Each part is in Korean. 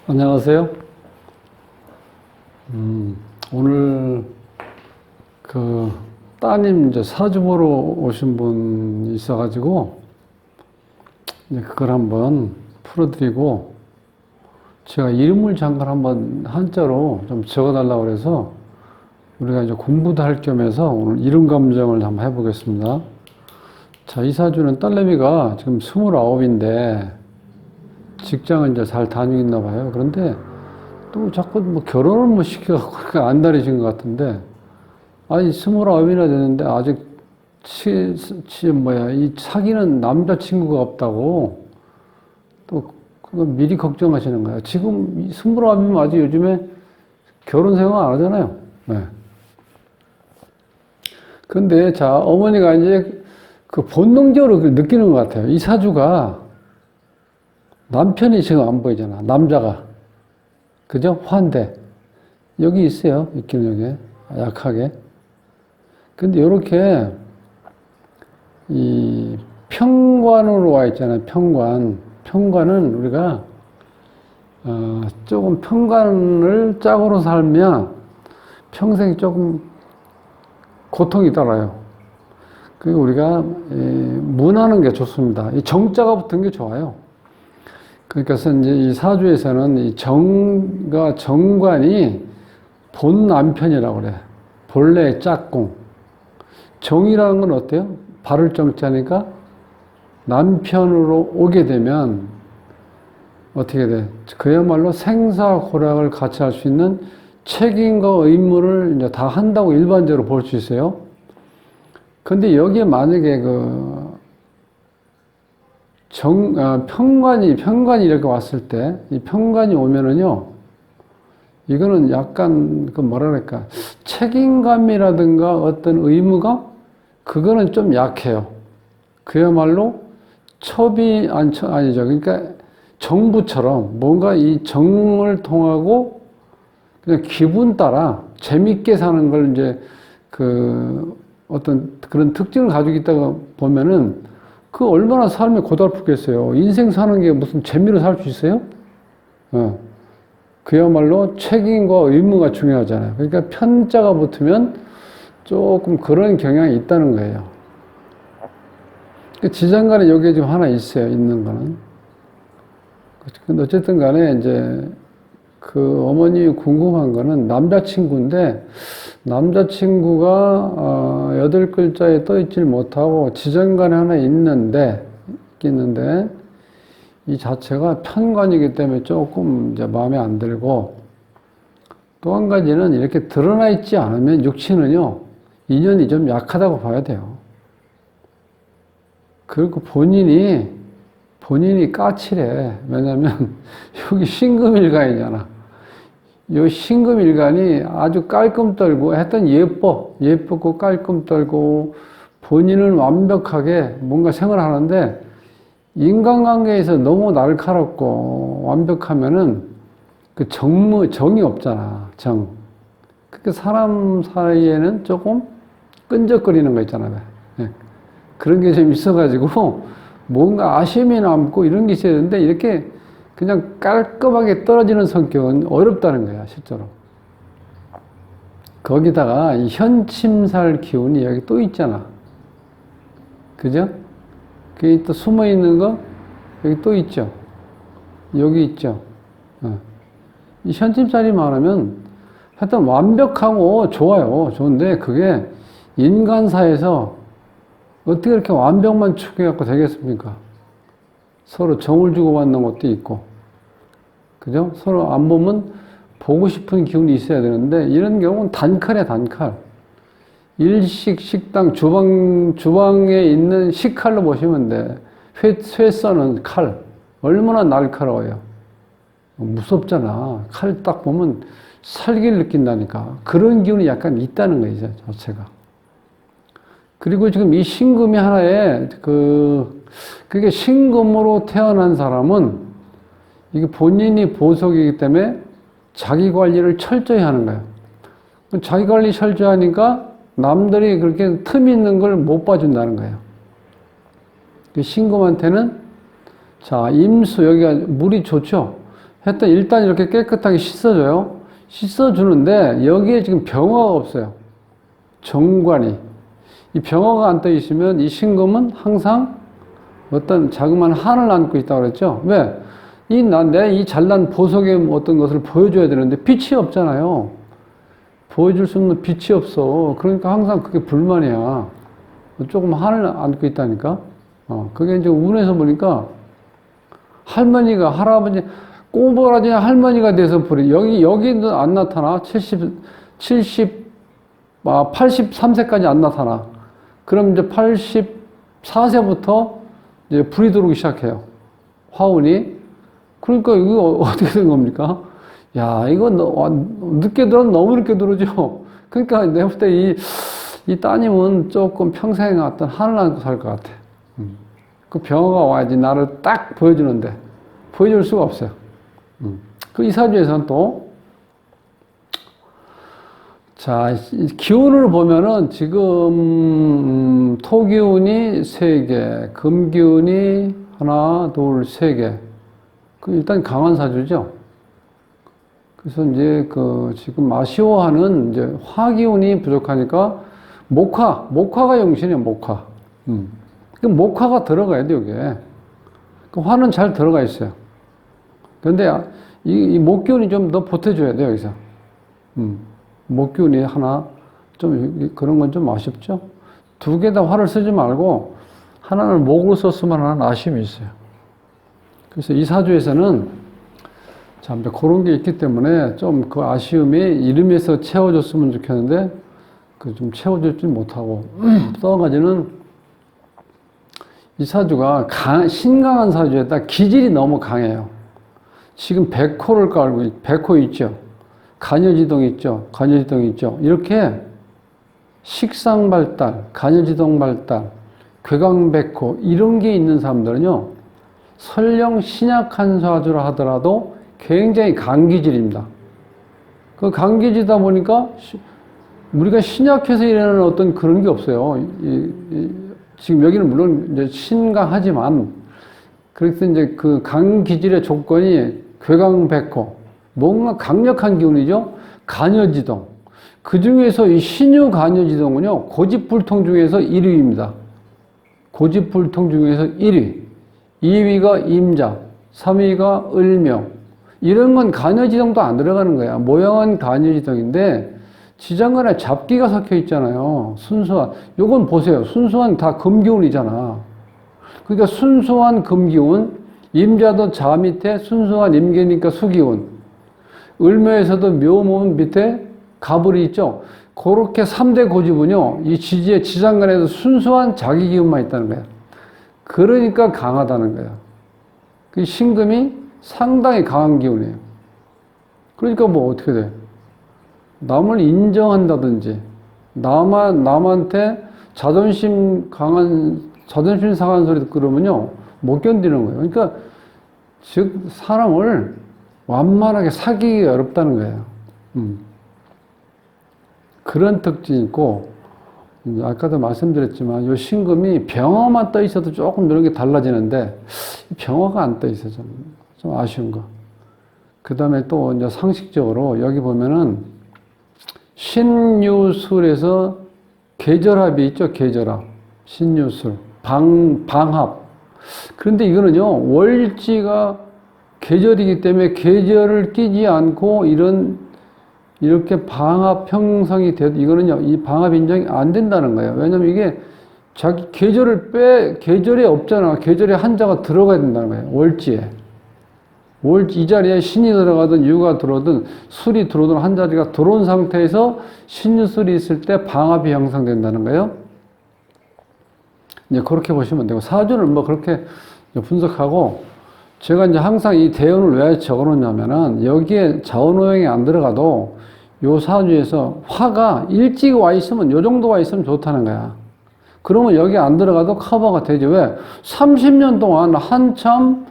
안녕하세요. 오늘 따님 이제 사주 보러 오신 분이 있어가지고 이제 그걸 한번 풀어드리고 제가 이름을 잠깐 한번 한자로 좀 적어달라고 그래서 우리가 이제 공부도 할 겸해서 오늘 이름 감정을 한번 해보겠습니다. 자, 이 사주는 딸내미가 지금 29인데 직장은 이제 잘 다니고 있나 봐요. 그런데 또 자꾸 뭐 결혼을 못 시켜갖고 안달이신 것 같은데, 아니, 29이나 됐는데 아직 이 사귀는 남자친구가 없다고 또 그거 미리 걱정하시는 거예요. 지금 29이면 아직 요즘에 결혼 생활 안 하잖아요. 네. 근데 자, 어머니가 이제 그 본능적으로 느끼는 것 같아요. 이 사주가 남편이 지금 안 보이잖아. 남자가. 그죠? 화인데. 여기 있어요. 있기는 여기. 약하게. 근데 요렇게 이 평관으로 와 있잖아요. 평관. 평관은 우리가 조금 평관을 짝으로 살면 평생 조금 고통이 따라요. 그리고 우리가 문하는 게 좋습니다. 이 정자가 붙은 게 좋아요. 그러니까 이제 이 사주에서는 이 정관이 본 남편이라고 그래. 본래 짝꿍. 정이라는 건 어때요? 발을 정자니까 남편으로 오게 되면 어떻게 돼? 그야말로 생사고락을 같이 할 수 있는 책임과 의무를 이제 다 한다고 일반적으로 볼 수 있어요. 근데 여기에 만약에 평관이 이렇게 왔을 때, 이 평관이 오면은요, 이거는 약간, 뭐랄까, 책임감이라든가 어떤 의무감? 그거는 좀 약해요. 그야말로 아니죠. 그러니까 정부처럼 뭔가 이 정을 통하고 그냥 기분 따라 재밌게 사는 걸 이제 어떤 그런 특징을 가지고 있다가 보면은 그 얼마나 삶이 고달프겠어요. 인생 사는 게 무슨 재미로 살 수 있어요? 그야말로 책임과 의무가 중요하잖아요. 그러니까 편자가 붙으면 조금 그런 경향이 있다는 거예요. 지장간에 여기에 좀 하나 있어요. 있는 거는. 근데 어쨌든 간에 이제 어머니 궁금한 거는 남자친구인데 남자친구가 8글자에 떠 있질 못하고 지정관에 하나 있는데 이 자체가 편관이기 때문에 조금 이제 마음에 안 들고, 또 한 가지는 이렇게 드러나 있지 않으면 육친은요 인연이 좀 약하다고 봐야 돼요. 그리고 본인이 까칠해. 왜냐면 여기 신금일간이잖아. 이 신금일간이 아주 깔끔 떨고 하여튼 예쁘고 깔끔 떨고 본인은 완벽하게 뭔가 생활하는데 인간관계에서 너무 날카롭고 완벽하면은 정이 없잖아. 그러니까 사람 사이에는 조금 끈적거리는 거 있잖아요. 네. 그런 게 좀 있어가지고 뭔가 아쉬움이 남고 이런 게 있어야 되는데 이렇게 그냥 깔끔하게 떨어지는 성격은 어렵다는 거야, 실제로. 거기다가 이 현침살 기운이 여기 또 있잖아. 그죠? 그게 또 숨어 있는 거, 여기 또 있죠. 여기 있죠. 이 현침살이 많으면 하여튼 완벽하고 좋아요. 좋은데 그게 인간사에서 어떻게 이렇게 완벽만 추구해갖고 되겠습니까? 서로 정을 주고받는 것도 있고, 그죠? 서로 안 보면 보고 싶은 기운이 있어야 되는데, 이런 경우는 단칼이야, 단칼. 일식, 식당, 주방에 있는 식칼로 보시면 돼. 회 써는 칼. 얼마나 날카로워요. 무섭잖아. 칼 딱 보면 살기를 느낀다니까. 그런 기운이 약간 있다는 거죠, 자체가. 그리고 지금 이 신금이 하나에 그게 신금으로 태어난 사람은 이게 본인이 보석이기 때문에 자기 관리를 철저히 하는 거예요. 자기 관리 철저히 하니까 남들이 그렇게 틈 있는 걸 못 봐준다는 거예요. 신금한테는 자, 임수, 여기가 물이 좋죠? 했더니 일단 이렇게 깨끗하게 씻어줘요. 씻어주는데 여기에 지금 병화가 없어요. 정관이. 이 병화가 안 떠 있으면 이 신금은 항상 어떤 자그마한 한을 안고 있다고 그랬죠. 왜? 내 이 잘난 보석의 어떤 것을 보여줘야 되는데 빛이 없잖아요. 보여줄 수 없는 빛이 없어. 그러니까 항상 그게 불만이야. 조금 한을 안고 있다니까. 그게 이제 운에서 보니까 할머니가, 할아버지, 꼬부라지 할머니가 돼서 여기도 안 나타나. 83세까지 안 나타나. 그럼 이제 84세부터 이제 불이 들어오기 시작해요. 화운이. 그러니까 이거 어떻게 된 겁니까? 야, 이거 늦게 들어도 너무 늦게 들어오죠. 그러니까 내가 볼 때 이 따님은 조금 평생에 어떤 한을 안고 살 것 같아. 그 병화가 와야지 나를 딱 보여주는데 보여줄 수가 없어요. 그 이사주에서는 또 자, 기운을 보면은 지금 토기운이 3개, 금기운이 하나, 둘, 3개. 일단 강한 사주죠. 그래서 이제 지금 아쉬워하는 이제 화기운이 부족하니까 목화가 용신이에요, 목화. 그 목화가 들어가야 돼, 여기에. 그 화는 잘 들어가 있어요. 그런데 이 목기운이 좀 더 보태줘야 돼요, 여기서. 목기운이 하나, 좀 그런 건 좀 아쉽죠? 2개 다 화를 쓰지 말고 하나는 목으로 썼으면 하는 아쉬움이 있어요. 그래서 이 사주에서는 참 그런 게 있기 때문에 좀 그 아쉬움이 이름에서 채워줬으면 좋겠는데 좀 채워주지 못하고 또 한 가지는 이 사주가 신강한 사주에다 기질이 너무 강해요. 지금 백호를 깔고 백호 있죠. 간여지동 있죠. 간여지동 있죠. 이렇게 식상발달, 간여지동 발달, 괴강백호 이런 게 있는 사람들은요. 설령 신약한 사주라 하더라도 굉장히 강기질입니다. 그 강기질이다 보니까 우리가 신약해서 일어나는 어떤 그런 게 없어요. 지금 여기는 물론 이제 신강하지만 그래서 이제 그 강기질의 조건이 괴강백호 뭔가 강력한 기운이죠. 간여지동. 그 중에서 이 신유 간여지동은요 고집불통 중에서 1위입니다. 고집불통 중에서 1위. 2위가 임자, 3위가 을묘. 이런 건 간여지동도 안 들어가는 거야. 모양은 간여지동인데 지장간에 잡기가 섞여 있잖아요. 순수한. 요건 보세요. 순수한 다 금기운이잖아. 그러니까 순수한 금기운, 임자도 자 밑에 순수한 임계니까 수기운. 을묘에서도 묘문 밑에 가불이 있죠. 그렇게 3대 고집은요. 이 지지의 지장간에도 순수한 자기 기운만 있다는 거야. 그러니까 강하다는 거야. 그 신금이 상당히 강한 기운이에요. 그러니까 뭐 어떻게 돼? 남을 인정한다든지, 남한테 자존심 상한 소리 듣고 그러면요, 못 견디는 거예요. 그러니까, 즉, 사람을 완만하게 사귀기 어렵다는 거예요. 그런 특징이 있고, 아까도 말씀드렸지만, 요 신금이 병화만 떠 있어도 조금 이런 게 달라지는데, 병화가 안 떠 있어, 좀 아쉬운 거. 그 다음에 또 이제 상식적으로 여기 보면은, 신유술에서 계절합이 있죠, 계절합. 신유술. 방합. 그런데 이거는요, 월지가 계절이기 때문에 계절을 끼지 않고 이렇게 방합 형성이 돼도 이거는요, 이 방합 인정이 안 된다는 거예요. 왜냐면 이게 자기 계절이 없잖아. 계절에 한자가 들어가야 된다는 거예요. 월지에. 이 자리에 신이 들어가든 유가 들어오든 술이 들어오든 한 자리가 들어온 상태에서 신유술이 있을 때 방합이 형성된다는 거예요. 이제 그렇게 보시면 되고, 사주를 뭐 그렇게 분석하고, 제가 이제 항상 이 대운을 왜 적어 놓냐면은, 여기에 자원오행이 안 들어가도, 요 사주에서 화가 일찍 와 있으면, 요 정도 와 있으면 좋다는 거야. 그러면 여기 안 들어가도 커버가 되죠. 왜? 30년 동안 한참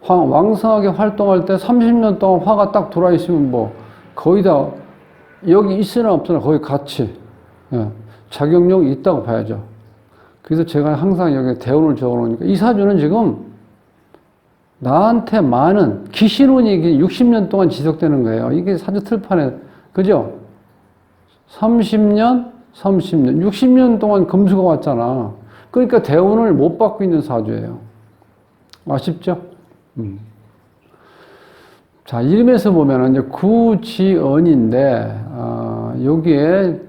왕성하게 활동할 때 30년 동안 화가 딱 들어와 있으면 뭐, 거의 다, 여기 있으나 없으나 거의 같이, 작용력이 있다고 봐야죠. 그래서 제가 항상 여기 대운을 적어 놓으니까, 이 사주는 지금 나한테 많은 기신운이 60년 동안 지속되는 거예요. 이게 사주 틀판에, 그죠? 30년, 60년 동안 금수가 왔잖아. 그러니까 대운을 못 받고 있는 사주예요. 아쉽죠? 자, 이름에서 보면은 이제 구지언인데, 여기에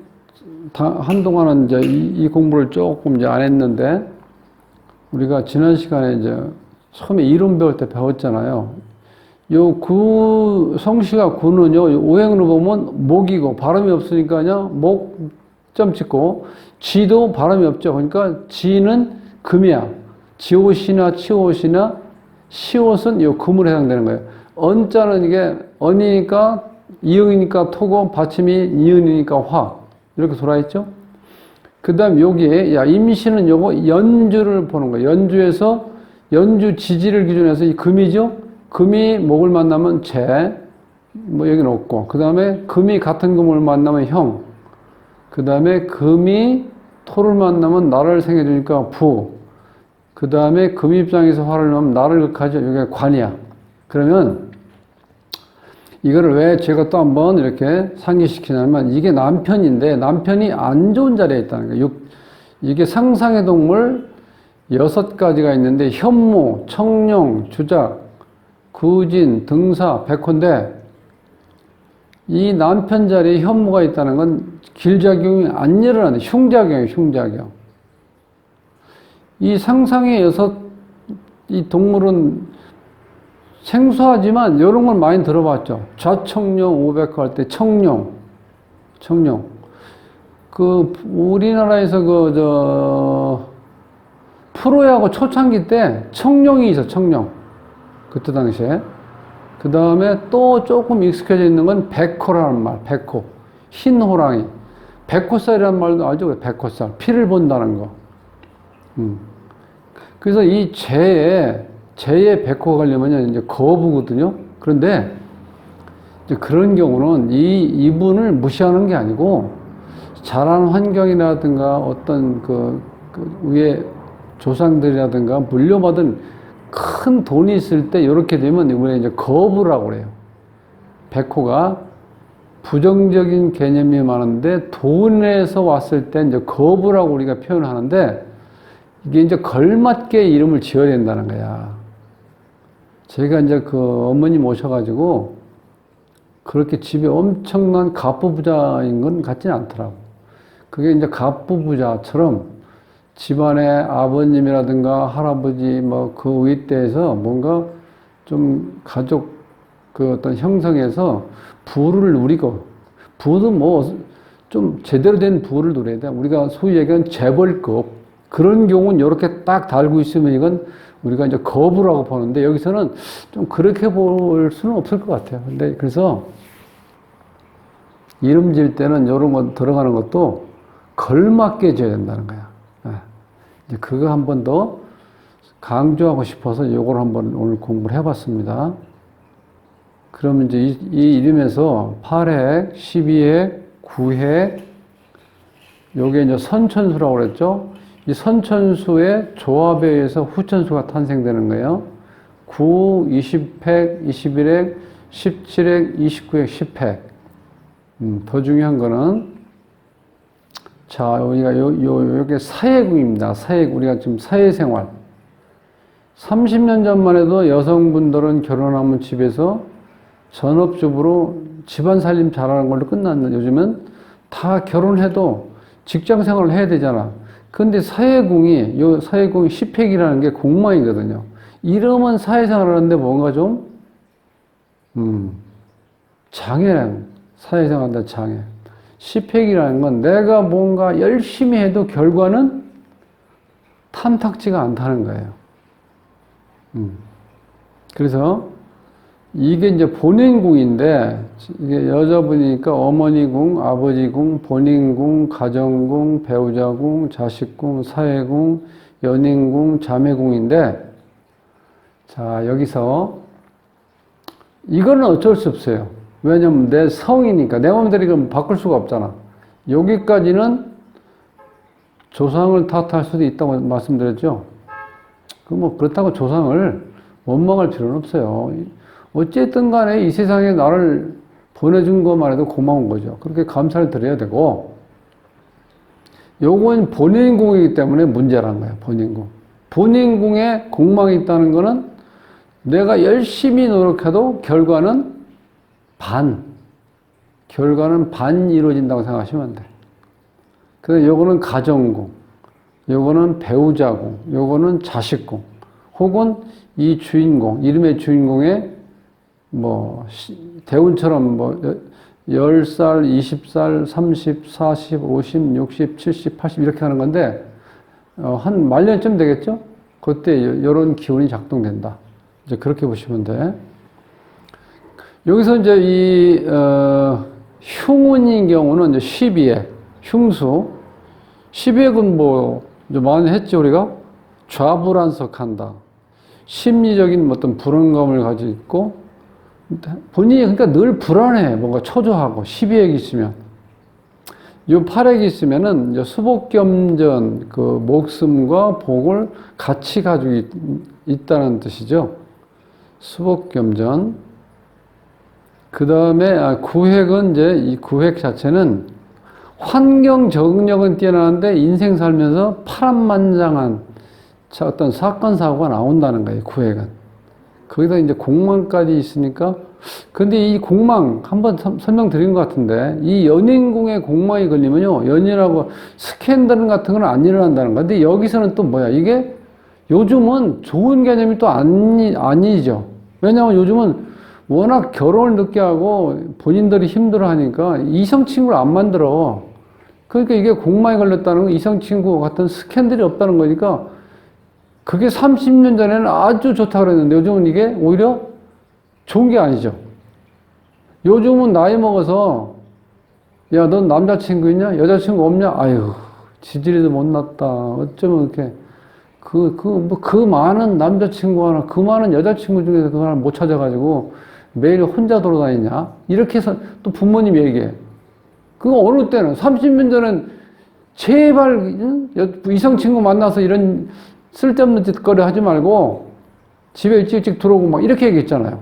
한동안은 이제 이 공부를 조금 이제 안 했는데, 우리가 지난 시간에 이제 처음에 이론 배울 때 배웠잖아요. 요 성씨가 구는요, 오행으로 보면 목이고, 발음이 없으니까요, 목점 찍고, 지도 발음이 없죠. 그러니까 지는 금이야. 지옷이나 치옷이나 시옷은 요 금으로 해당되는 거예요. 언자는 이게 언이니까 이응이니까 토고, 받침이 니은이니까 화. 이렇게 돌아있죠? 그 다음 여기에, 임시는 요거 연주를 보는 거예요. 연주에서, 연주 지지를 기준으로 해서 이 금이죠? 금이 목을 만나면 재, 여기는 없고. 그 다음에 금이 같은 금을 만나면 형. 그 다음에 금이 토를 만나면 나를 생겨주니까 부. 그 다음에 금 입장에서 화를 넣으면 나를 극하죠. 이게 관이야. 그러면 이거를 왜 제가 또 한번 이렇게 상기시키냐면 이게 남편인데 남편이 안 좋은 자리에 있다는 거예요. 이게 상상의 동물 6가지가 있는데 현무, 청룡, 주작, 구진, 등사, 백호인데 이 남편 자리에 현무가 있다는 건 길작용이 안 일어나는데 흉작용이에요. 흉작용. 이 상상의 이 동물은 생소하지만 이런 걸 많이 들어봤죠. 좌청룡, 오백호 할 때 청룡. 우리나라에서 프로야구 초창기 때 청룡이 있어, 청룡. 그때 당시에. 그 다음에 또 조금 익숙해져 있는 건 백호라는 말, 백호. 흰 호랑이. 백호살이라는 말도 알죠? 백호살. 피를 본다는 거. 그래서 이 재에 백호가 가려면 이제 거부거든요. 그런데 이제 그런 경우는 이분을 무시하는 게 아니고 자란 환경이라든가 어떤 그 위에 조상들이라든가 물려받은 큰 돈이 있을 때 이렇게 되면 이번에 이제 거부라고 그래요. 백호가 부정적인 개념이 많은데 돈에서 왔을 때 이제 거부라고 우리가 표현하는데 이게 이제 걸맞게 이름을 지어야 된다는 거야. 제가 이제 그 어머님 오셔가지고 그렇게 집에 엄청난 갑부부자인 건 같지는 않더라고. 그게 이제 갑부부자처럼 집안의 아버님이라든가 할아버지 그 윗대에서 뭔가 좀 가족 그 어떤 형성에서 부를 누리고 부도 좀 제대로 된 부를 누려야 돼. 우리가 소위 얘기하는 재벌급 그런 경우는 이렇게 딱 달고 있으면 이건 우리가 이제 거부라고 보는데 여기서는 좀 그렇게 볼 수는 없을 것 같아요. 근데 그래서 이름 지을 때는 이런 거 들어가는 것도 걸맞게 지어야 된다는 거야. 이제 그거 한 번 더 강조하고 싶어서 이걸 한번 오늘 공부를 해봤습니다. 그러면 이제 이 이름에서 8핵, 12핵, 9핵, 요게 이제 선천수라고 그랬죠? 이 선천수의 조합에 의해서 후천수가 탄생되는 거예요. 9, 20핵, 21핵, 17핵, 29핵, 10핵. 더 중요한 거는, 자, 우리가 요게 사회궁입니다. 사회궁. 우리가 지금 사회생활. 30년 전만 해도 여성분들은 결혼하면 집에서 전업주부로 집안 살림 잘하는 걸로 끝났는데 요즘은 다 결혼해도 직장 생활을 해야 되잖아. 근데 사회궁이 10획이라는 게 공망이거든요. 이러면 사회생활을 하는데 뭔가 좀, 장애랑, 사회생활한다 장애. 10획이라는 건 내가 뭔가 열심히 해도 결과는 탐탁지가 않다는 거예요. 그래서 이게 이제 본인궁인데, 이게 여자분이니까 어머니궁, 아버지궁, 본인궁, 가정궁, 배우자궁, 자식궁, 사회궁, 연인궁, 자매궁인데, 자, 여기서, 이거는 어쩔 수 없어요. 왜냐면 내 성이니까, 내 마음대로 이건 바꿀 수가 없잖아. 여기까지는 조상을 탓할 수도 있다고 말씀드렸죠. 그렇다고 조상을 원망할 필요는 없어요. 어쨌든 간에 이 세상에 나를 보내준 것만 해도 고마운 거죠. 그렇게 감사를 드려야 되고, 요건 본인공이기 때문에 문제라는 거예요. 본인공. 본인공에 공망이 있다는 거는 내가 열심히 노력해도 결과는 결과는 이루어진다고 생각하시면 돼. 그래서 요거는 가정공, 요거는 배우자공, 요거는 자식공, 혹은 이 주인공, 이름의 주인공의 대운처럼 10살, 20살, 30, 40, 50, 60, 70, 80 이렇게 하는 건데, 한 말년쯤 되겠죠? 그때 이런 기운이 작동된다. 이제 그렇게 보시면 돼. 여기서 이제 흉운인 경우는 이제 12액, 흉수. 12액은 이제 많이 했죠, 우리가? 좌불안석한다. 심리적인 어떤 불안감을 가지고 있고, 본인이 그러니까 늘 불안해. 뭔가 초조하고, 12액이 있으면. 요 8액이 있으면은 이제 수복겸전, 그 목숨과 복을 같이 가지고 있다는 뜻이죠. 수복겸전. 그 다음에 9핵은 이제 이 9핵 자체는 환경 적응력은 뛰어나는데 인생 살면서 파란만장한 어떤 사건, 사고가 나온다는 거예요, 9핵은. 거기다 이제 공망까지 있으니까, 근데 이 공망, 한번 설명드린 것 같은데, 이 연인궁에 공망이 걸리면요, 연인하고 스캔들 같은 건 안 일어난다는 거야. 근데 여기서는 또 뭐야, 이게 요즘은 좋은 개념이 또 아니죠. 왜냐하면 요즘은 워낙 결혼을 늦게 하고 본인들이 힘들어 하니까 이성 친구를 안 만들어. 그러니까 이게 공망이 걸렸다는 건 이성 친구 같은 스캔들이 없다는 거니까 그게 30년 전에는 아주 좋다고 그랬는데 요즘은 이게 오히려 좋은 게 아니죠. 요즘은 나이 먹어서 야, 넌 남자친구 있냐? 여자친구 없냐? 아유, 지질이도 못났다. 어쩌면 이렇게 그 많은 남자친구 하나, 그 많은 여자친구 중에서 그거 하나 못 찾아가지고 매일 혼자 돌아다니냐? 이렇게 해서 또 부모님 얘기해. 그거 어느 때는 30년 전엔 제발 이성 친구 만나서 이런 쓸데없는 짓거리 하지 말고 집에 일찍 들어오고 막 이렇게 얘기했잖아요.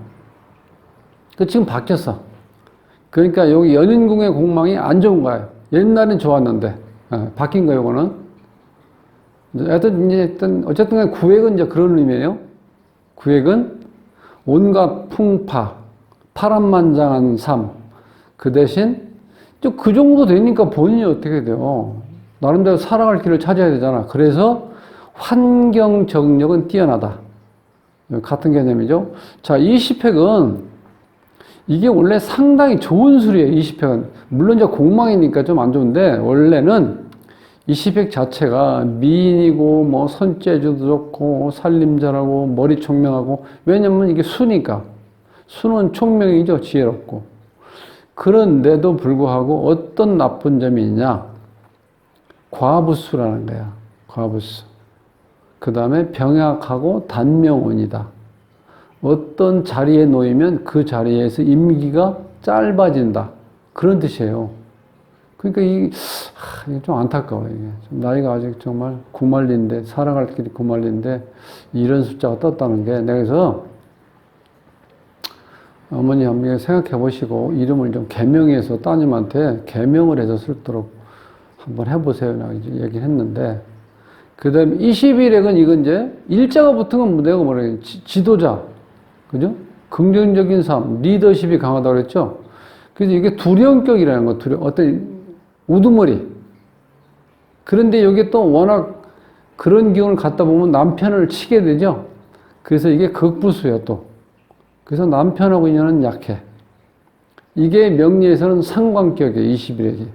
지금 바뀌었어. 그러니까 여기 연인궁의 공망이 안 좋은 거예요. 옛날엔 좋았는데 바뀐 거예요. 이거는 어쨌든 구획은 이제 그런 의미예요. 구획은 온갖 풍파, 파란만장한 삶. 그 대신 그 정도 되니까 본인이 어떻게 돼요? 나름대로 살아갈 길을 찾아야 되잖아. 그래서 환경 적응력은 뛰어나다. 같은 개념이죠. 자, 20핵은 이게 원래 상당히 좋은 술이에요. 20핵은. 물론 이제 공망이니까 좀 안 좋은데 원래는 20핵 자체가 미인이고 손재주도 좋고 살림 잘하고 머리 총명하고, 왜냐면 이게 수니까. 수는 총명이죠. 지혜롭고. 그런데도 불구하고 어떤 나쁜 점이 있냐? 과부수라는 거야. 과부수. 그 다음에 병약하고 단명운이다. 어떤 자리에 놓이면 그 자리에서 임기가 짧아진다. 그런 뜻이에요. 그러니까 이게 좀 안타까워요. 이게. 나이가 아직 정말 구말린데, 살아갈 길이 구말린데, 이런 숫자가 떴다는 게, 그래서 어머니 한번 생각해 보시고, 이름을 좀 개명해서 따님한테 개명을 해서 쓸도록 한번 해보세요. 얘기를 했는데, 그 다음에 21액은 이건 이제 일자가 붙은 건 내가 뭐래요? 지도자. 그죠? 긍정적인 삶, 리더십이 강하다고 그랬죠? 그래서 이게 두령격이라는 거, 어떤 우두머리. 그런데 여기 또 워낙 그런 기운을 갖다 보면 남편을 치게 되죠? 그래서 이게 극부수예요, 또. 그래서 남편하고 인연은 약해. 이게 명리에서는 상관격이에요, 21액이.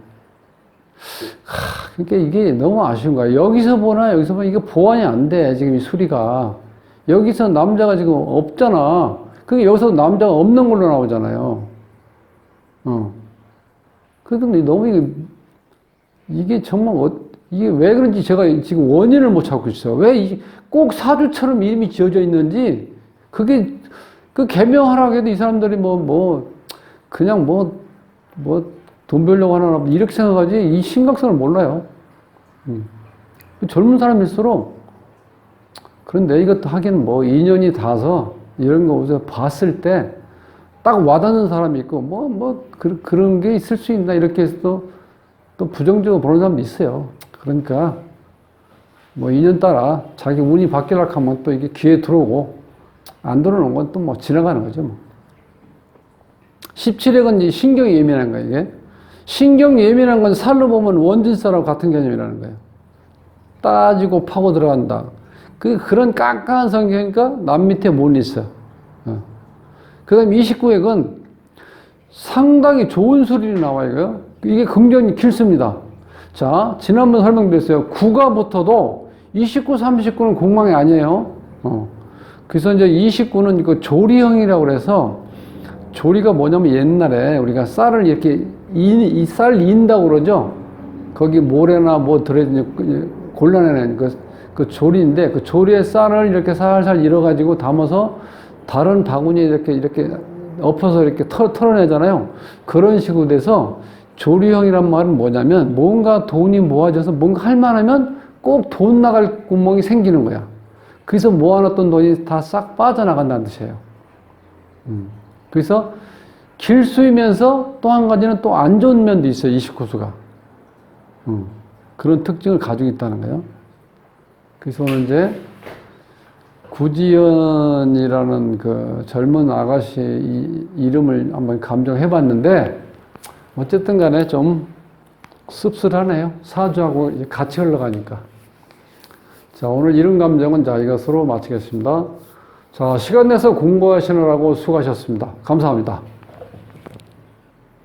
그러니까 이게 너무 아쉬운 거야. 여기서 보나 이게 보완이 안 돼. 지금 이 수리가. 여기서 남자가 지금 없잖아. 그게 여기서 남자가 없는 걸로 나오잖아요. 그래도 너무 이게 정말 이게 왜 그런지 제가 지금 원인을 못 찾고 있어요. 왜 꼭 사주처럼 이름이 지어져 있는지, 그게 그 개명하라고 해도 이 사람들이 그냥 돈 벌려고 하나 이렇게 생각하지 이 심각성을 몰라요. 젊은 사람일수록. 그런데 이것도 하긴 인연이 닿아서 이런 거 우선 봤을 때 딱 와닿는 사람이 있고, 그런 게 있을 수 있나, 이렇게 해서 또 부정적으로 보는 사람도 있어요. 그러니까, 인연 따라 자기 운이 바뀌려고 하면 또 이게 기회 들어오고, 안 들어오는 건 또 지나가는 거죠, 17핵은 신경이 예민한 거예요, 이게. 신경 예민한 건 살로 보면 원진살하고 같은 개념이라는 거예요. 따지고 파고 들어간다. 그런 깐깐한 성격이니까 남 밑에 못 있어. 그 다음에 29핵은 상당히 좋은 소리가 나와요. 이게 긍정이 길습니다. 자, 지난번 설명드렸어요. 9가 붙어도 29, 39는 공망이 아니에요. 그래서 이제 29는 그 조리형이라고 그래서, 조리가 뭐냐면 옛날에 우리가 쌀을 이렇게 이 쌀 인다고 그러죠. 거기 모래나 들어있는 골라내는 그 조리인데, 그 조리의 쌀을 이렇게 살살 잃어가지고 담아서 다른 바구니에 이렇게 엎어서 이렇게 털어내잖아요. 그런 식으로 돼서 조리형이란 말은 뭐냐면, 뭔가 돈이 모아져서 뭔가 할 만하면 꼭 돈 나갈 구멍이 생기는 거야. 그래서 모아놨던 돈이 다 싹 빠져나간다는 뜻이에요. 그래서 길수이면서 또 한 가지는 또 안 좋은 면도 있어요, 29수가. 그런 특징을 가지고 있다는 거예요. 그래서 오늘 이제 구지연이라는 그 젊은 아가씨 이름을 한번 감정해 봤는데, 어쨌든 간에 좀 씁쓸하네요. 사주하고 같이 흘러가니까. 자, 오늘 이름 감정은 이것으로 마치겠습니다. 자, 시간 내서 공부하시느라고 수고하셨습니다. 감사합니다.